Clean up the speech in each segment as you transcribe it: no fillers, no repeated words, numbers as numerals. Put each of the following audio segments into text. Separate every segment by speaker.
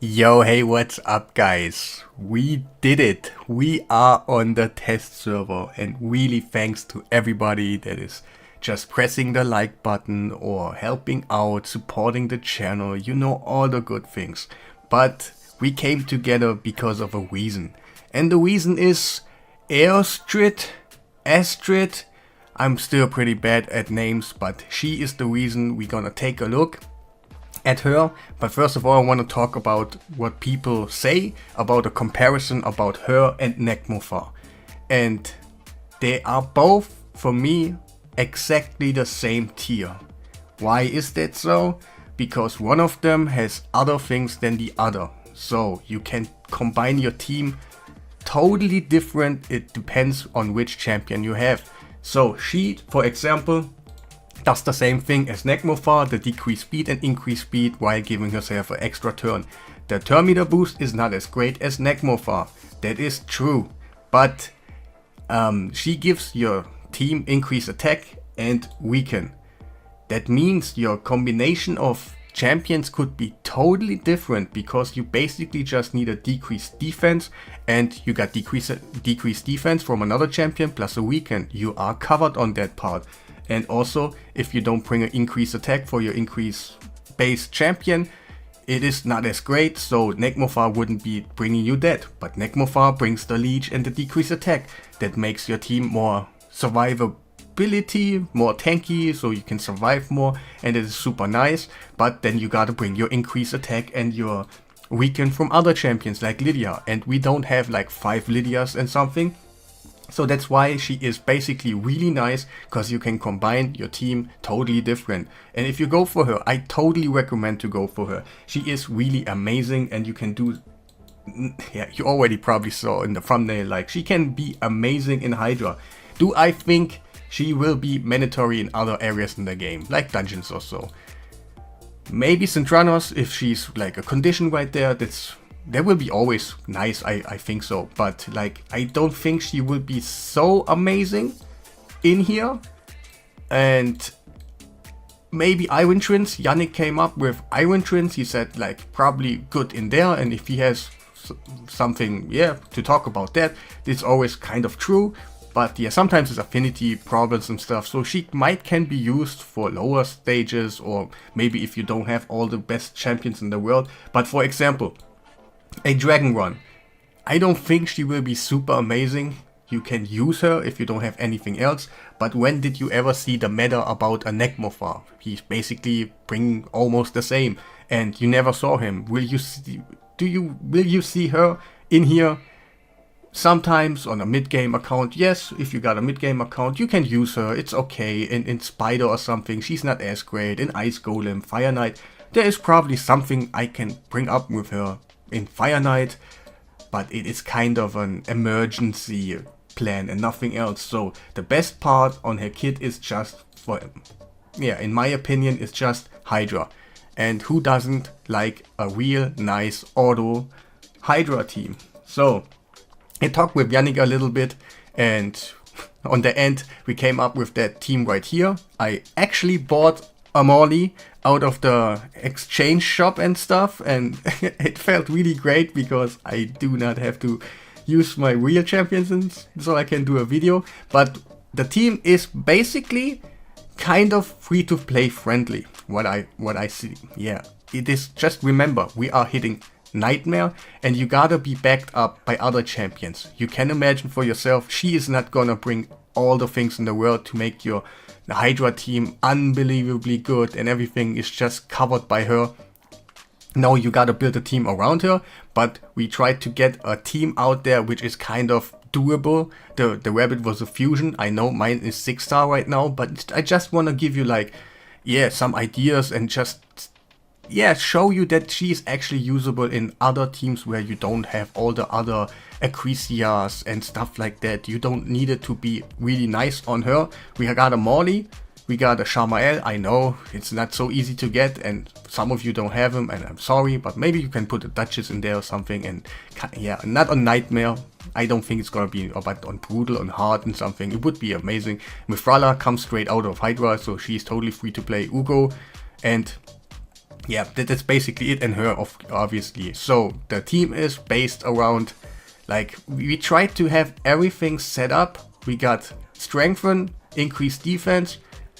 Speaker 1: Yo, hey, what's up, guys? We did it. We are on the test server, and really thanks to everybody that is just pressing the like button or helping out, supporting the channel, all the good things. But we came together because of a reason. And the reason is Eostrid, Eostrid. I'm still pretty bad at names, but she is the reason. We're gonna take a look at her. But first of all, I want to talk about what people say about a comparison about her and Nekar. And they are both, for me, exactly the same tier. Why is that so? Because one of them has other things than the other. So you can combine your team totally different. It depends on which champion you have. So she, for example, does the same thing as Nekar, the decrease speed and increase speed while giving herself an extra turn. The turn meter boost is not as great as Nekar, that is true, but she gives your team increase attack and weaken. That means your combination of champions could be totally different because you basically just need a decreased defense and you got decreased defense from another champion plus a weaken. You are covered on that part. And also, if you don't bring an increased attack for your increase base champion, it is not as great, so Nekar wouldn't be bringing you that. But Nekar brings the leech and the decreased attack. That makes your team more survivability, more tanky, so you can survive more, and it is super nice. But then you gotta bring your increased attack and your weaken from other champions like Lydia. And we don't have like 5 Lydias and something. So that's why she is basically really nice, because you can combine your team totally different. And if you go for her, I totally recommend to go for her. She is really amazing, and you can do, yeah, you already probably saw in the thumbnail, like she can be amazing in Hydra. Do I think she will be mandatory in other areas in the game, like dungeons or so? Maybe Synchronos, if she's like a condition right there, that will be always nice, I think so. But like, I don't think she will be so amazing in here. And maybe Iron Twins. Yannick came up with Iron Twins. He said like probably good in there. And if he has something, yeah, to talk about that, it's always kind of true. But yeah, sometimes it's affinity problems and stuff. So she can be used for lower stages, or maybe if you don't have all the best champions in the world. But for example, a Dragon Run. I don't think she will be super amazing. You can use her if you don't have anything else. But when did you ever see the meta about a Nekar? He's basically bringing almost the same, and you never saw him. Will you see her in here? Sometimes on a mid-game account, yes, if you got a mid-game account, you can use her, it's okay. In Spider or something, she's not as great. In Ice Golem, Fire Knight, there is probably something I can bring up with her in Fire Knight, but it is kind of an emergency plan and nothing else. So the best part on her kit is just, in my opinion, it's just Hydra. And who doesn't like a real nice auto Hydra team? So I talked with Yannick a little bit, and on the end we came up with that team right here. I actually bought a Morley out of the exchange shop and stuff, and it felt really great because I do not have to use my real champions, and so I can do a video. But the team is basically kind of free to play friendly, what I see. Yeah, it is, just remember, we are hitting Nightmare, and you gotta be backed up by other champions. You can imagine for yourself, she is not gonna bring all the things in the world to make your Hydra team unbelievably good, and everything is just covered by her. No, you gotta build a team around her, but we tried to get a team out there which is kind of doable. The rabbit was a fusion. I know mine is 6-star right now, but I just wanna give you like, yeah, some ideas and just, yeah, show you that she is actually usable in other teams where you don't have all the other Acrisias and stuff like that. You don't need it to be really nice on her. We got a Morley, we got a Shamael. I know it's not so easy to get, and some of you don't have him, and I'm sorry, but maybe you can put a Duchess in there or something. And yeah, not on Nightmare. I don't think it's gonna be, but on Brutal, on Hard and something, it would be amazing. Mifrala comes straight out of Hydra, so she's totally free to play. Ugo, and yeah, that's basically it, and her, obviously. So the team is based around, like, we tried to have everything set up. We got strengthen, increased defense,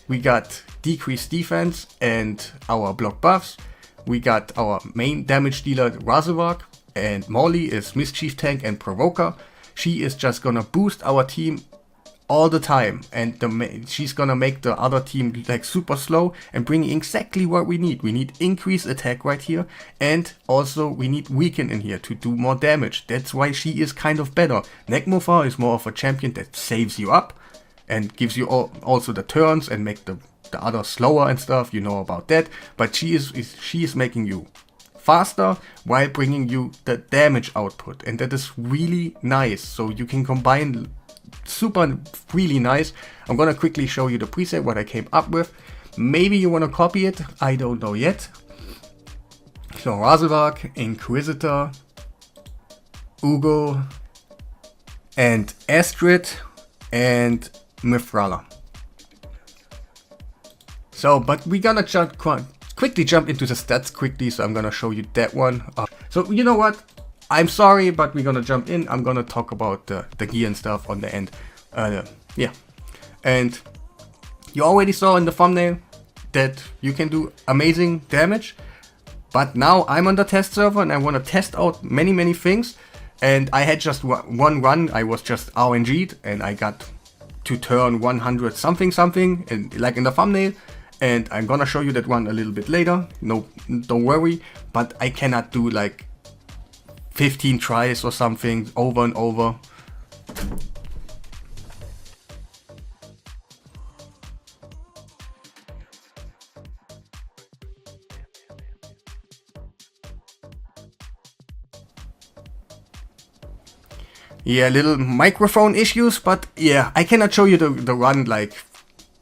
Speaker 1: we got decreased defense and our block buffs. We got our main damage dealer Razorok, and Molly is Mischief Tank and Provoker. She is just gonna boost our team all the time, and she's gonna make the other team like super slow and bring exactly what we need. We need increased attack right here, and also we need weaken in here to do more damage. That's why she is kind of better. Nekmofar is more of a champion that saves you up and gives you also the turns and make the others slower and stuff. You know about that, but she is making you faster while bringing you the damage output, and that is really nice. So you can combine super really nice. I'm gonna quickly show you the preset what I came up with. Maybe you want to copy it, I don't know yet. So Razorok, Inquisitor, Ugo, and Eostrid, and Mithrala. So, but we're gonna quickly jump into the stats quickly, so I'm gonna show you that one. So you know what? I'm sorry, but we're gonna jump in. I'm gonna talk about the gear and stuff on the end. Yeah. And you already saw in the thumbnail that you can do amazing damage. But now I'm on the test server and I want to test out many things. And I had just one run. I was just RNG'd and I got to turn 100 something, and like in the thumbnail. And I'm gonna show you that one a little bit later. No, don't worry. But I cannot do like 15 tries or something over and over. Yeah, little microphone issues, but yeah, I cannot show you the run. Like,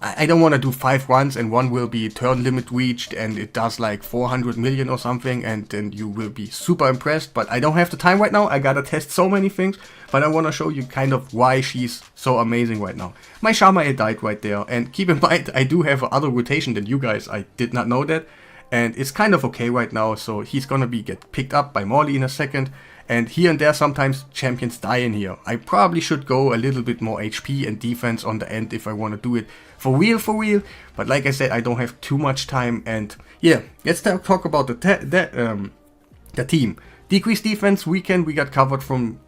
Speaker 1: I don't want to do 5 runs and one will be turn limit reached and it does like 400 million or something, and then you will be super impressed. But I don't have the time right now. I gotta test so many things, but I want to show you kind of why she's so amazing right now. My Shamael died right there, and keep in mind I do have other rotation than you guys. I did not know that, and it's kind of okay right now. So he's gonna get picked up by Morley in a second. And here and there sometimes champions die in here. I probably should go a little bit more HP and defense on the end if I want to do it for real. But like I said, I don't have too much time. And yeah, let's talk about the team. Decreased defense, weekend, we got covered from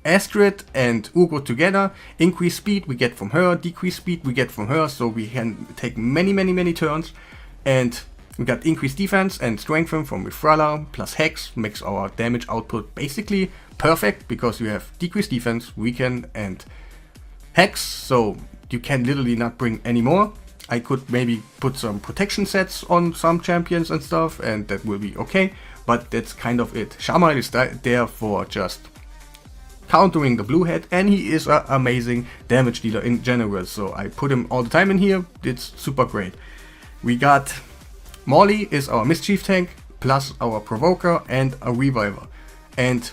Speaker 1: Eostrid and Ugo together. Increased speed we get from her. Decreased speed we get from her. So we can take many turns. And we got increased defense and strengthen from Mithrala plus Hex, makes our damage output basically perfect because you have decreased defense, weaken, and Hex, so you can literally not bring any more. I could maybe put some protection sets on some champions and stuff, and that will be okay, but that's kind of it. Shamael is there for just countering the blue head, and he is an amazing damage dealer in general, so I put him all the time in here. It's super great. We got Morley is our Mischief Tank, plus our Provoker and a Reviver. And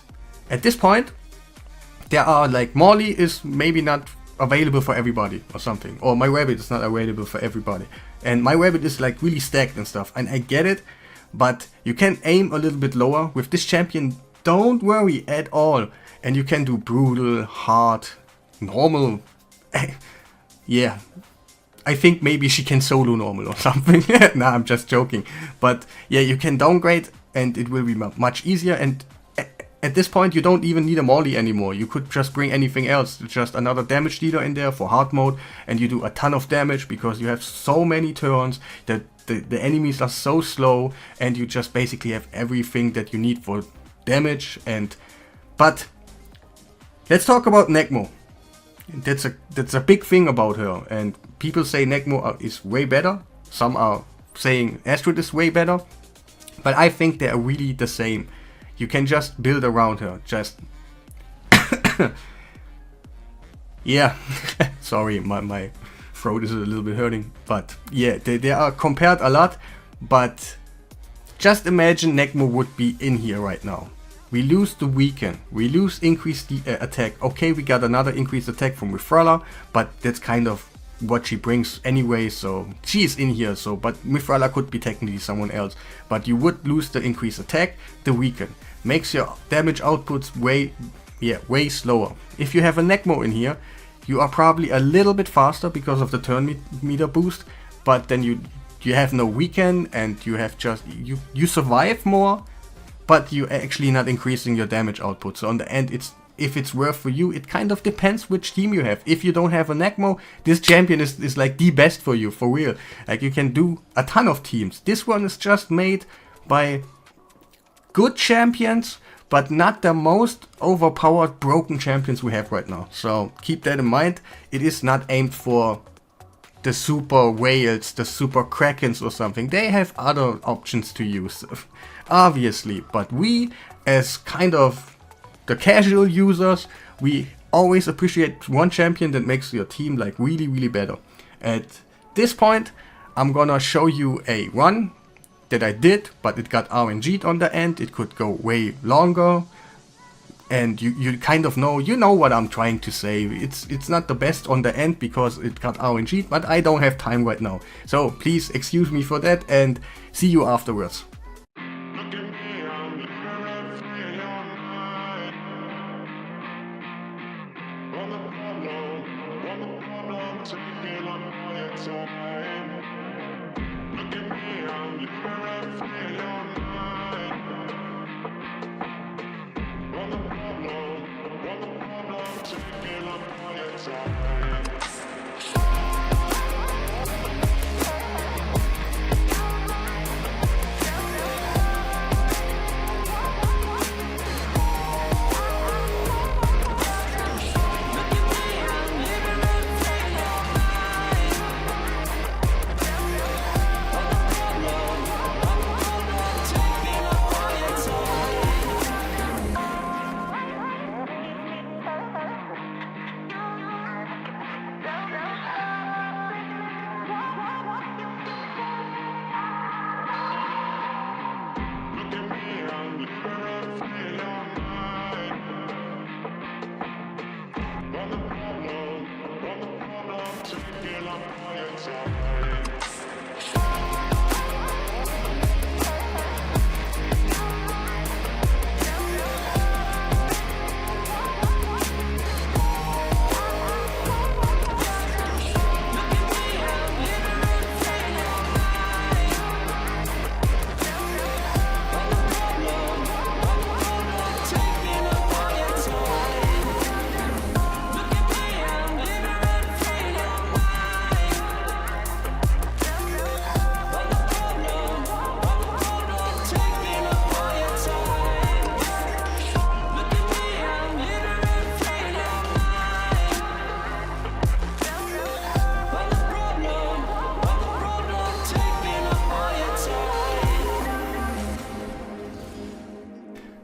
Speaker 1: at this point, there are like, Morley is maybe not available for everybody or something. Or my Rabbit is not available for everybody. And my Rabbit is like really stacked and stuff. And I get it, but you can aim a little bit lower. With this champion, don't worry at all. And you can do brutal, hard, normal. Yeah. I think maybe she can solo normal or something. Nah, I'm just joking. But yeah, you can downgrade and it will be much easier. And at this point, you don't even need a Morley anymore. You could just bring anything else. Just another damage dealer in there for hard mode. And you do a ton of damage because you have so many turns that the enemies are so slow. And you just basically have everything that you need for damage. But let's talk about Nekmo. That's a big thing about her, and people say Nekmo is way better. Some are saying Eostrid is way better, but I think they are really the same. You can just build around her. Just yeah. Sorry, my throat is a little bit hurting, but yeah, they are compared a lot. But just imagine Nekmo would be in here right now. We lose the weaken, we lose increased attack. Okay, we got another increased attack from Mithrala, but that's kind of what she brings anyway, so she is in here, so but Mifrala could be technically someone else, but you would lose the increased attack, the weaken. Makes your damage outputs way slower. If you have a Necmo in here, you are probably a little bit faster because of the turn meter boost, but then you have no weaken and you have just you survive more, but you're actually not increasing your damage output. So on the end, if it's worth for you, it kind of depends which team you have. If you don't have a Necmo, this champion is like the best for you, for real. Like, you can do a ton of teams. This one is just made by good champions, but not the most overpowered broken champions we have right now. So keep that in mind. It is not aimed for the super whales, the super krakens or something. They have other options to use, obviously. But we, as kind of the casual users, we always appreciate one champion that makes your team like really better. At this point, I'm gonna show you a run that I did, but it got RNG'd on the end. It could go way longer, and you kind of know, you know what I'm trying to say. It's not the best on the end because it got RNG'd, but I don't have time right now. So please excuse me for that, and see you afterwards.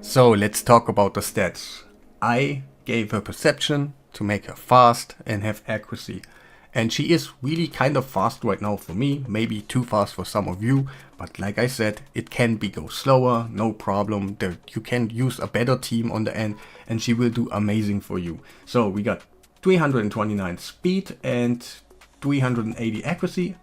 Speaker 1: So let's talk about the stats. I gave her perception to make her fast and have accuracy. And she is really kind of fast right now for me, maybe too fast for some of you, but like I said, it can go slower, no problem. You can use a better team on the end and she will do amazing for you. So we got 329 speed and 380 accuracy.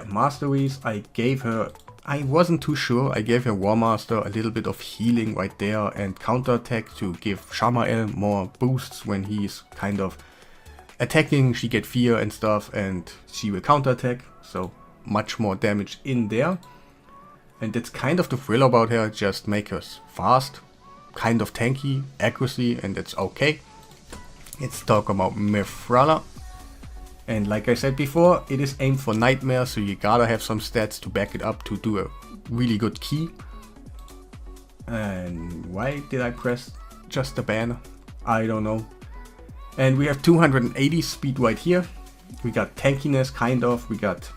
Speaker 1: Masteries, I gave her, I wasn't too sure, I gave her War Master, a little bit of healing right there, and counterattack to give Shamael more boosts when he's kind of attacking. She get fear and stuff and she will counterattack, so much more damage in there. And that's kind of the thrill about her, just make her fast, kind of tanky, accuracy, and that's okay. Let's talk about Mifrala. And like I said before, it is aimed for Nightmare, so you gotta have some stats to back it up to do a really good key. And why did I press just the banner? I don't know. And we have 280 speed right here. We got tankiness, kind of. We got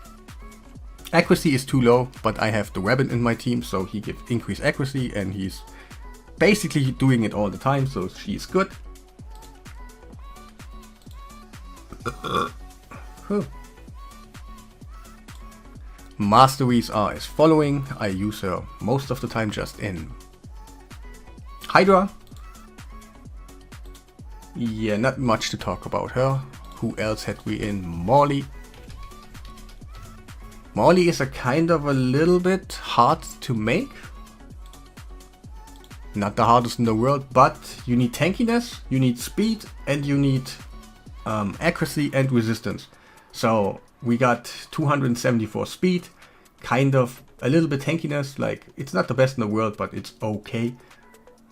Speaker 1: accuracy is too low, but I have the weapon in my team, so he gives increased accuracy, and he's basically doing it all the time, so she's good. Masteries are as following. I use her most of the time just in Hydra. Yeah, not much to talk about her. Who else had we in? Morley. Morley is a kind of a little bit hard to make. Not the hardest in the world, but you need tankiness, you need speed, and you need accuracy and resistance. So we got 274 speed, kind of a little bit tankiness, like it's not the best in the world, but it's okay.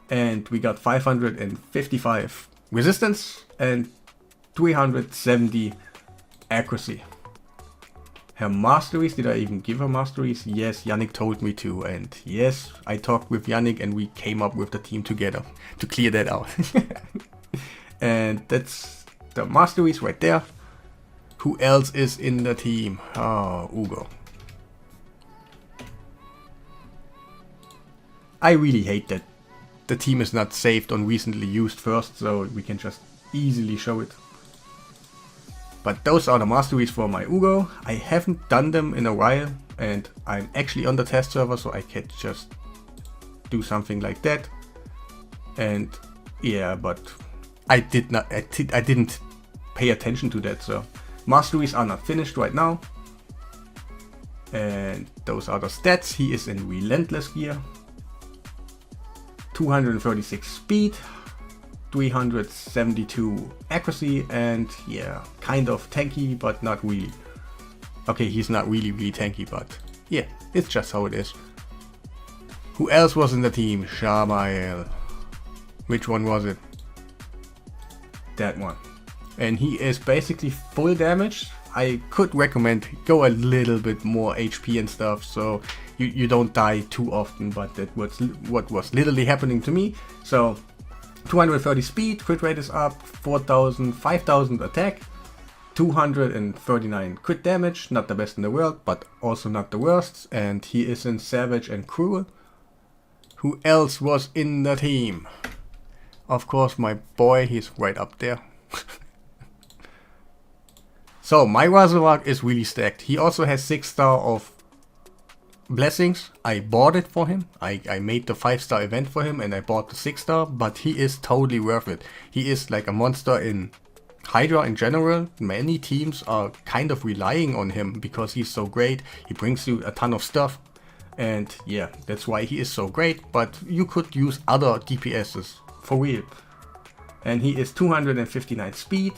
Speaker 1: And we got 555 resistance and 370 accuracy. Her masteries, did I even give her masteries? Yes, Yannick told me to, and yes, I talked with Yannick and we came up with the team together to clear that out. And that's the masteries right there. Who else is in the team? Oh, Ugo. I really hate that the team is not saved on recently used first, so we can just easily show it. But those are the masteries for my Ugo. I haven't done them in a while and I'm actually on the test server, so I can just do something like that. And yeah, but I didn't pay attention to that, so masteries are not finished right now. And those are the stats. He is in relentless gear. 236 speed. 372 accuracy, and yeah, kind of tanky, but not really. Okay, he's not really tanky, but yeah, it's just how it is. Who else was in the team? Shamael. Which one was it? That one. And he is basically full damage. I could recommend go a little bit more HP and stuff, so you don't die too often, but that was what was literally happening to me. So 230 speed, crit rate is up, 4000, 5000 attack, 239 crit damage, not the best in the world, but also not the worst, and he is in Savage and Cruel. Who else was in the team? Of course my boy, he's right up there. So my Razorwag is really stacked. He also has 6-star of blessings. I bought it for him. I made the 5-star event for him and I bought the 6-star, but he is totally worth it. He is like a monster in Hydra in general. Many teams are kind of relying on him because he's so great. He brings you a ton of stuff, and yeah, that's why he is so great, but you could use other DPSs for real. And he is 259 speed,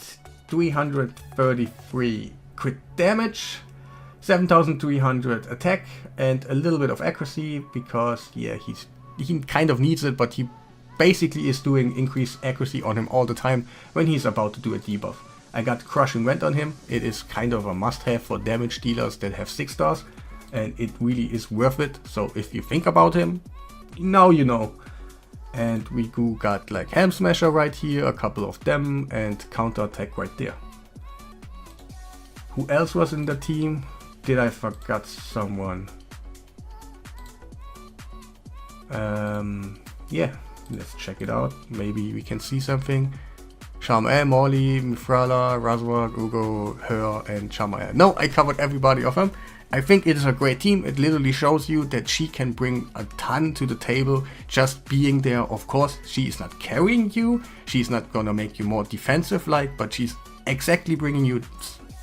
Speaker 1: 333 crit damage, 7300 attack, and a little bit of accuracy because yeah, he kind of needs it, but he basically is doing increased accuracy on him all the time when he's about to do a debuff. I got Crushing Rend on him. It is kind of a must-have for damage dealers that have 6 stars, and it really is worth it. So if you think about him, now you know. And we got like Helm Smasher right here, a couple of them, and counter attack right there. Who else was in the team? Did I forget someone? Yeah, let's check it out. Maybe we can see something. Shamael, Morley, Mifrala, Razorwag, Ugo, her, and Shamael. No, I covered everybody of them. I think it is a great team. It literally shows you that she can bring a ton to the table just being there. Of course, she is not carrying you. She's not gonna make you more defensive like, but she's exactly bringing you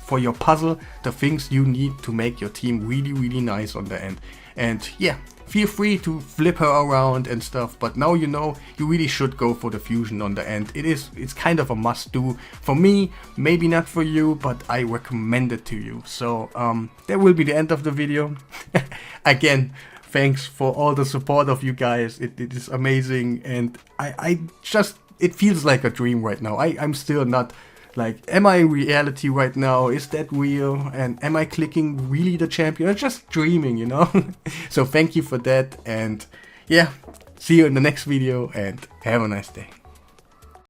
Speaker 1: for your puzzle the things you need to make your team really, really nice on the end. And yeah, feel free to flip her around and stuff, but now you know you really should go for the fusion on the end. It's kind of a must do for me, maybe not for you, but I recommend it to you. So that will be the end of the video. Again, thanks for all the support of you guys. It is amazing, and I just, it feels like a dream right now. I'm still not like, am I in reality right now? Is that real? And am I clicking really the champion? I'm just dreaming, you know? So thank you for that. And yeah, see you in the next video and have a nice day.